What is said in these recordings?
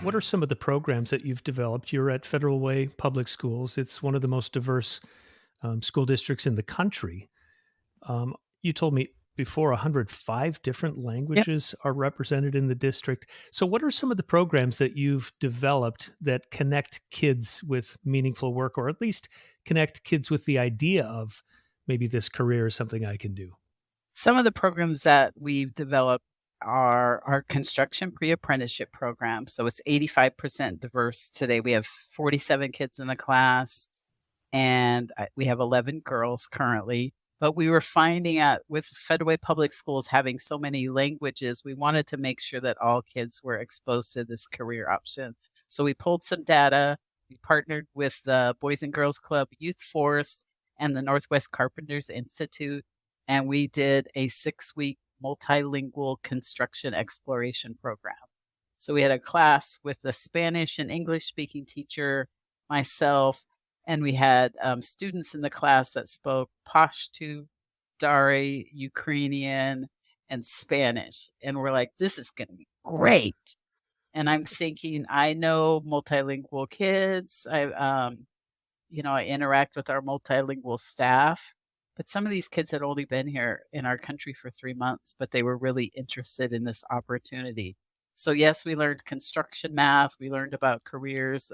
what are some of the programs that you've developed? You're at Federal Way Public Schools. It's one of the most diverse school districts in the country. You told me before 105 different Yep. languages are represented in the district. So, what are some of the programs that you've developed that connect kids with meaningful work, or at least connect kids with the idea of maybe this career is something I can do? Some of the programs that we've developed are our construction pre-apprenticeship program. So it's 85% diverse today. We have 47 kids in the class, and we have 11 girls currently. But we were finding out with Federal Public Schools having so many languages, we wanted to make sure that all kids were exposed to this career option. So we pulled some data. We partnered with the Boys and Girls Club Youth Force and the Northwest Carpenters Institute, and we did a 6-week multilingual construction exploration program. So we had a class with a Spanish and English speaking teacher, myself, and we had students in the class that spoke Pashto, Dari, Ukrainian, and Spanish. And we're like, this is going to be great. And I'm thinking, I know multilingual kids. I interact with our multilingual staff. But some of these kids had only been here in our country for 3 months, but they were really interested in this opportunity. So yes, we learned construction math. We learned about careers,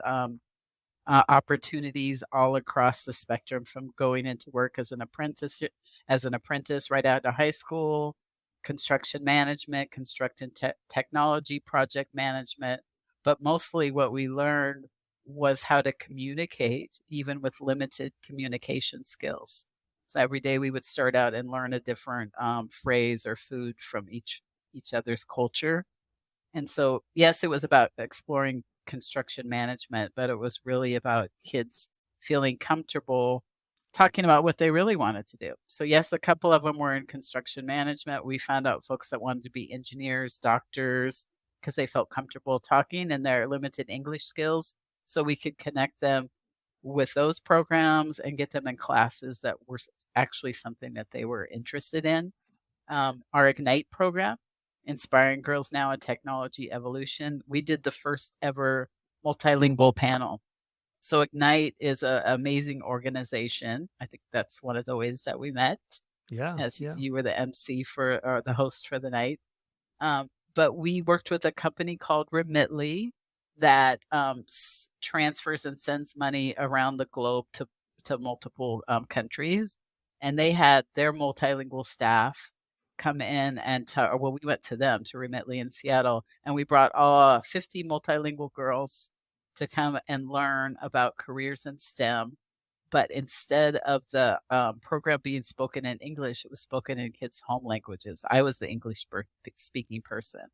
opportunities all across the spectrum, from going into work as an apprentice right out of high school, construction management, construction technology, project management. But mostly what we learned was how to communicate, even with limited communication skills. So every day we would start out and learn a different phrase or food from each other's culture. And so, yes, it was about exploring construction management, but it was really about kids feeling comfortable talking about what they really wanted to do. So, yes, a couple of them were in construction management. We found out folks that wanted to be engineers, doctors, because they felt comfortable talking in their limited English skills. So we could connect them with those programs and get them in classes that were actually something that they were interested in. Our Ignite program, Inspiring Girls Now in Technology Evolution, we did the first ever multilingual panel. So Ignite is an amazing organization. I think that's one of the ways that we met, Yeah, as yeah. you were the MC or the host for the night. But we worked with a company called Remitly that transfers and sends money around the globe to multiple countries. And they had their multilingual staff come in and we went to them, to Remitly in Seattle, and we brought all 50 multilingual girls to come and learn about careers in STEM. But instead of the program being spoken in English, it was spoken in kids' home languages. I was the English speaking person.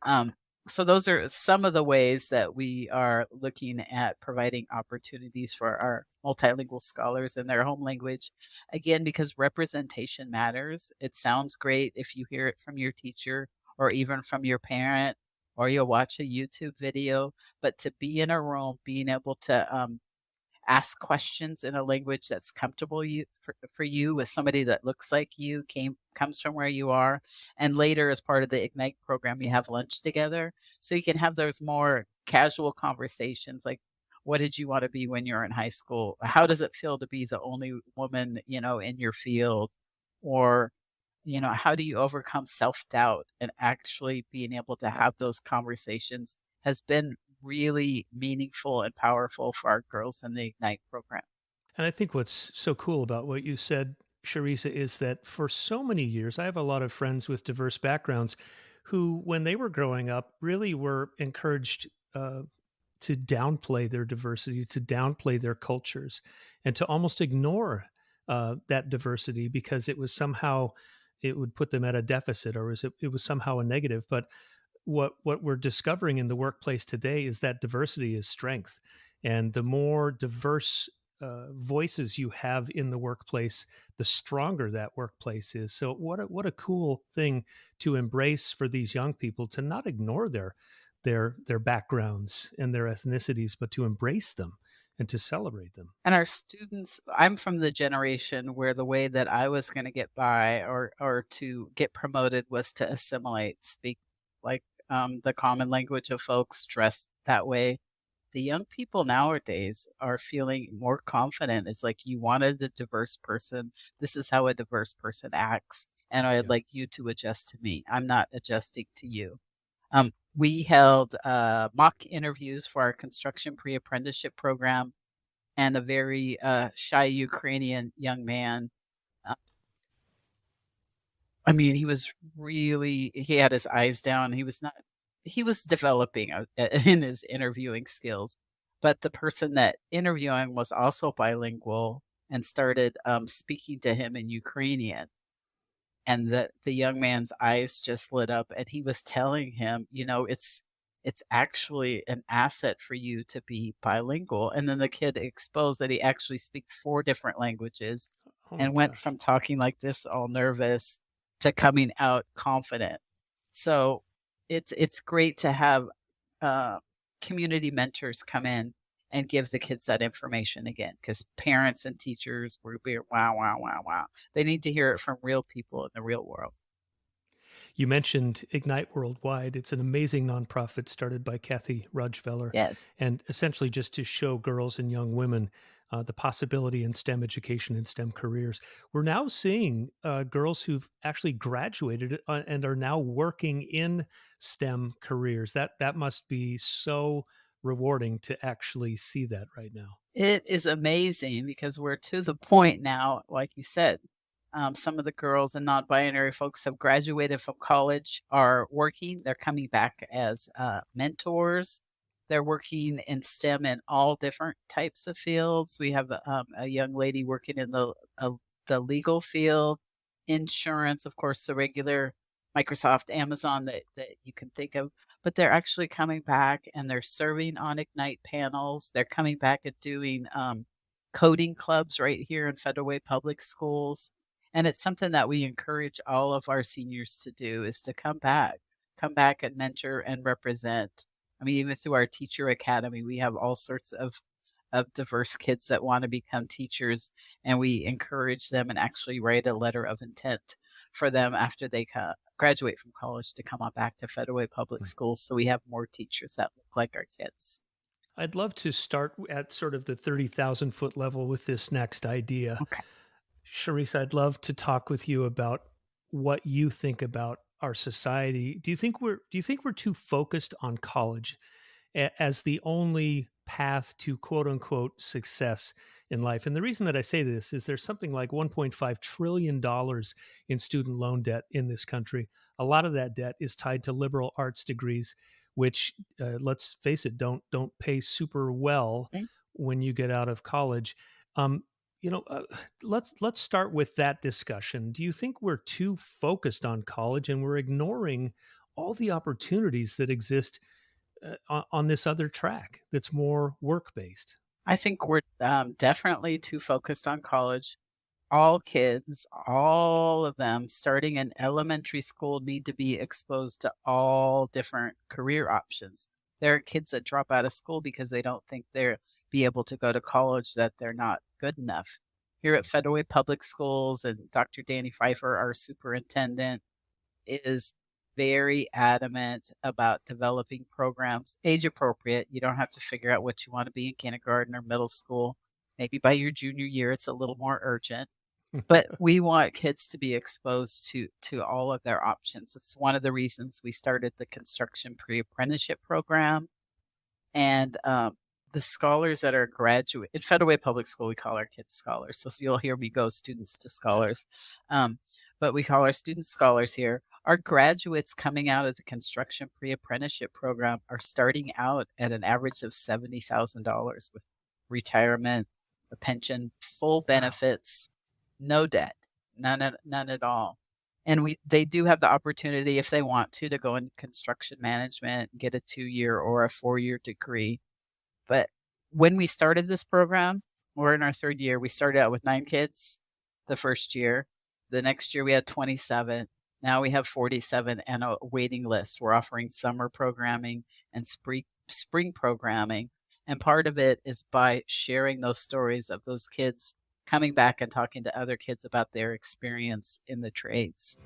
Um, so those are some of the ways that we are looking at providing opportunities for our multilingual scholars in their home language. Again, because representation matters. It sounds great if you hear it from your teacher or even from your parent, or you'll watch a YouTube video, but to be in a room, being able to ask questions in a language that's comfortable for you, with somebody that looks like you, comes from where you are. And later, as part of the Ignite program, you have lunch together. So you can have those more casual conversations like, what did you want to be when you're in high school? How does it feel to be the only woman, in your field? Or, how do you overcome self-doubt? And actually being able to have those conversations has been really meaningful and powerful for our girls in the Ignite program. And I think what's so cool about what you said, Charissa, is that for so many years, I have a lot of friends with diverse backgrounds who, when they were growing up, really were encouraged to downplay their diversity, to downplay their cultures, and to almost ignore that diversity because it was somehow it would put them at a deficit, or it was somehow a negative. But what we're discovering in the workplace today is that diversity is strength, and the more diverse voices you have in the workplace, the stronger that workplace is. So what a cool thing to embrace for these young people, to not ignore their backgrounds and their ethnicities, but to embrace them and to celebrate them. And our students, I'm from the generation where the way that I was going to get by or to get promoted was to assimilate, speak like the common language of folks, dress that way, the young people nowadays are feeling more confident. It's like, you wanted a diverse person. This is how a diverse person acts. And I'd Yeah. like you to adjust to me. I'm not adjusting to you. We held mock interviews for our construction pre apprenticeship program, and a very shy Ukrainian young man. uh, I mean, he had his eyes down. He was developing in his interviewing skills, but the person that interviewing was also bilingual and started speaking to him in Ukrainian. And the young man's eyes just lit up, and he was telling him, it's actually an asset for you to be bilingual. And then the kid exposed that he actually speaks 4 different languages Oh my and went gosh. from talking like this all nervous to coming out confident. So it's great to have uh, community mentors come in and give the kids that information again, because parents and teachers will be wow, wow, wow, wow. They need to hear it from real people in the real world. You mentioned Ignite Worldwide. It's an amazing nonprofit started by Kathy Rajveller, Yes. and essentially just to show girls and young women the possibility in STEM education and STEM careers. We're now seeing girls who've actually graduated and are now working in STEM careers. That must be so rewarding to actually see that right now. It is amazing because we're to the point now, like you said, some of the girls and non-binary folks have graduated from college, are working. They're coming back as mentors. They're working in STEM in all different types of fields. We have a young lady working in the legal field, insurance, of course, the regular Microsoft, Amazon that you can think of, but they're actually coming back and they're serving on Ignite panels. They're coming back and doing coding clubs right here in Federal Way Public Schools. And it's something that we encourage all of our seniors to do, is to come back and mentor and represent. I mean, even through our teacher academy, we have all sorts of diverse kids that want to become teachers, and we encourage them and actually write a letter of intent for them after they graduate from college to come on back to Federal Way Public Right. Schools, so we have more teachers that look like our kids. I'd love to start at sort of the 30,000-foot level with this next idea. Okay. Charisse, I'd love to talk with you about what you think about our society. Do you think we're too focused on college as the only path to quote unquote success in life? And the reason that I say this is there's something like $1.5 trillion in student loan debt in this country. A lot of that debt is tied to liberal arts degrees, which let's face it, don't pay super well Mm. when you get out of college. Um, you know, let's start with that discussion. Do you think we're too focused on college and we're ignoring all the opportunities that exist on this other track that's more work based? I think we're definitely too focused on college. All kids, all of them, starting in elementary school, need to be exposed to all different career options. There are kids that drop out of school because they don't think they'll be able to go to college, that they're not good enough. Here at Federal Way Public Schools, and Dr. Danny Pfeiffer, our superintendent, is very adamant about developing programs age appropriate. You don't have to figure out what you want to be in kindergarten or middle school. Maybe by your junior year, it's a little more urgent, but we want kids to be exposed to all of their options. It's one of the reasons we started the construction pre-apprenticeship program. And the scholars that are graduate in Federal Way Public School, we call our kids scholars. So you'll hear me go students to scholars, but we call our students scholars here. Our graduates coming out of the construction pre-apprenticeship program are starting out at an average of $70,000 with retirement, a pension, full Wow. benefits, no debt, none at all. And they do have the opportunity, if they want to go into construction management, get a 2-year or a 4-year degree. But when we started this program, we're in our 3rd year. We started out with 9 kids the first year. The next year we had 27. Now we have 47 and a waiting list. We're offering summer programming and spring programming. And part of it is by sharing those stories of those kids coming back and talking to other kids about their experience in the trades.